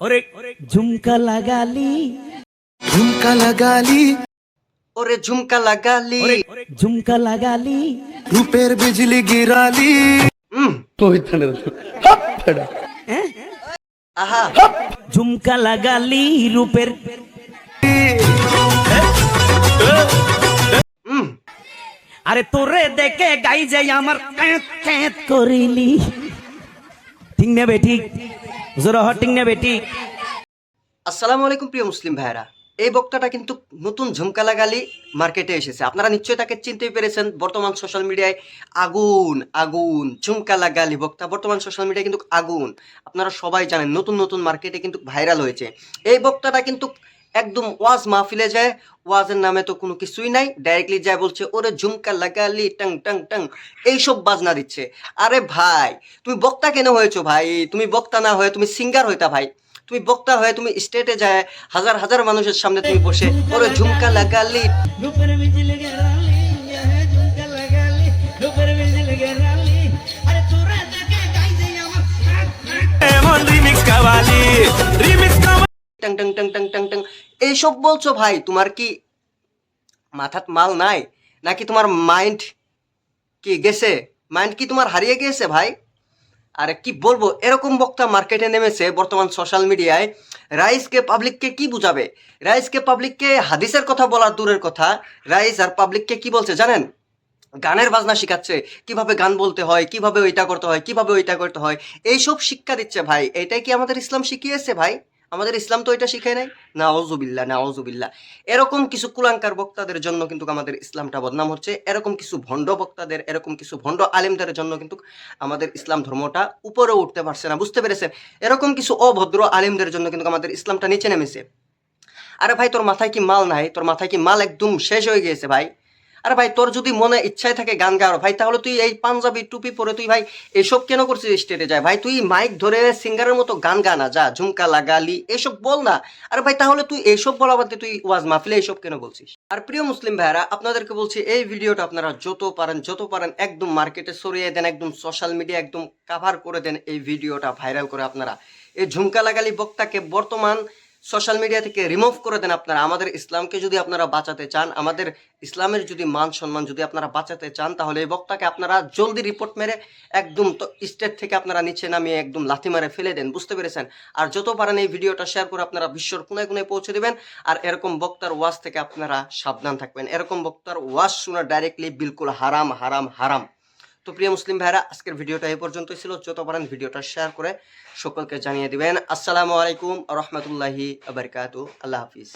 ওরে ঝুমকা লাগালি, झुमका लगा ली, ওরে ঝুমকা লাগালি, ঝুমকা লাগালি, रूपेर बिजली गिरा ली। আহা ঝুমকা লাগালি রূপের। আরে তোরে দেখে গাই যাই আমার ক্যাঁত ক্যাঁত করিলি। ঠিক না বেটি? জোরে হ, ঠিক না বেটি? আসসালামু আলাইকুম প্রিয় মুসলিম ভাইরা, এই বক্তাটা কিন্তু নতুন ঝুমকা লাগালি মার্কেটে এসেছে। আপনারা নিশ্চয়ই তাকে চিনতে পেরেছেন। বর্তমান সোশ্যাল মিডিয়ায় আগুন আগুন ঝুমকা লাগালি বক্তা বর্তমান সোশ্যাল মিডিয়ায় কিন্তু আগুন। আপনারা সবাই জানেন নতুন নতুন মার্কেটে কিন্তু ভাইরাল হয়েছে। এই বক্তাটা কিন্তু একদম ওয়াজ মাহফিলে যায়, ওয়াজের নামে তো কোনো কিছুই নাই, ডাইরেক্টলি যায় বলছে ওরে ঝুমকা লাগালি টং টং টং, এইসব বাজনা দিচ্ছে। আরে ভাই, তুমি বক্তা কেন হয়েছো ভাই? তুমি বক্তা না হয়ে তুমি সিঙ্গার হইতা ভাই। তুমি বক্তা হয়ে তুমি স্টেটে যায় হাজার হাজার মানুষের সামনে তুমি বসে ওরে ঝুমকা লাগালি। রূপের বিজলি গেরালি, ঝুমকা লাগালি, রূপের বিজলি গেরালি। আরে তোরে দেখে গাই যাই আমার এমন রিমিক্স কাওয়ালি, রিমিক্স টং টং টং টং টং টং, এইসব বলছো ভাই? তোমার কি মাথাত মাল নাই নাকি? তোমার মাইন্ড কি গেছে? মাইন্ড কি তোমার হারিয়ে গিয়েছে ভাই? আরে কি বলবো, এরকম বক্তা মার্কেটে নেমেছে বর্তমান সোশ্যাল মিডিয়ায়। রাইসকে পাবলিককে কি বুঝাবে? রাইসকে পাবলিককে হাদিসের কথা বলার দূরের কথা, রাইস আর পাবলিককে কি বলছে জানেন? গানের বাজনা শিখাচ্ছে, কিভাবে গান বলতে হয়, কিভাবে ওইটা করতে হয়, কিভাবে ওইটা করতে হয়, এইসব শিক্ষা দিচ্ছে ভাই। এটাই কি আমাদের ইসলাম শিখিয়েছে ভাই? আমাদের ইসলাম তো এটা শিখায় নাই। নাউজুবিল্লাহ নাউজুবিল্লাহ। এরকম কিছু কুলাঙ্কার বক্তাদের জন্য কিন্তু আমাদের ইসলামটা বদনাম হচ্ছে। এরকম কিছু ভণ্ড বক্তাদের, এরকম কিছু ভণ্ড আলেমদের জন্য কিন্তু আমাদের ইসলাম ধর্মটা উপরে উঠতে পারছে না। বুঝতে পেরেছেন? এরকম কিছু অভদ্র আলেমদের জন্য কিন্তু আমাদের ইসলামটা নিচে নেমেছে। আরে ভাই, তোর মাথায় কি মাল নাই? তোর মাথায় কি মাল একদম শেষ হয়ে গিয়েছে ভাই? আরে ভাই, তোর যদি মনে ইচ্ছায় থাকে গান গাওয়ার ভাই, তাহলে তুই এই পাঞ্জাবি টুপি পরে তুই ভাই এসব কেন করছিস স্টেটে যায়? ভাই তুই মাইক ধরে সিঙ্গারের মতো গান গানা, যা ঝুমকা লাগালি এসব বল না। আরে ভাই, তাহলে তুই এসব বলা বাদ দিয়ে তুই ওয়াজ মাহফিলে এসব কেন বলছিস? আর প্রিয় মুসলিম ভাইরা, আপনাদেরকে বলছি এই ভিডিওটা আপনারা যত পারেন একদম মার্কেটে ছড়িয়ে দেন, একদম সোশ্যাল মিডিয়া একদম কাভার করে দেন, এই ভিডিওটা ভাইরাল করে আপনারা এই ঝুমকা লাগালি বক্তাকে বর্তমান সোশ্যাল মিডিয়া থেকে রিমুভ করে দেন। আপনারা আমাদের ইসলামকে যদি আপনারা বাঁচাতে চান, আমাদের ইসলামের যদি মান সম্মান যদি আপনারা বাঁচাতে চান, তাহলে এই বক্তাকে আপনারা জলদি রিপোর্ট মেরে একদম তো স্টেট থেকে আপনারা নিচে নামিয়ে একদম লাথি মারে ফেলে দেন। বুঝতে পেরেছেন? আর যত পারেন এই ভিডিওটা শেয়ার করে আপনারা বিশ্বর কোনায় কোনায় পৌঁছে দেবেন। আর এরকম বক্তার ওয়াজ থেকে আপনারা সাবধান থাকবেন। এরকম বক্তার ওয়াজ শোনা ডাইরেক্টলি বিলকুল হারাম হারাম হারাম। তো প্রিয় মুসলিম ভাইরা, আজকের ভিডিওটা এই পর্যন্তই ছিল। যত পারেন ভিডিওটা শেয়ার করে সকলকে জানিয়ে দিবেন। আসসালামু আলাইকুম ওয়া রাহমাতুল্লাহি ওয়া বারাকাতুহু। আল্লাহ হাফিজ।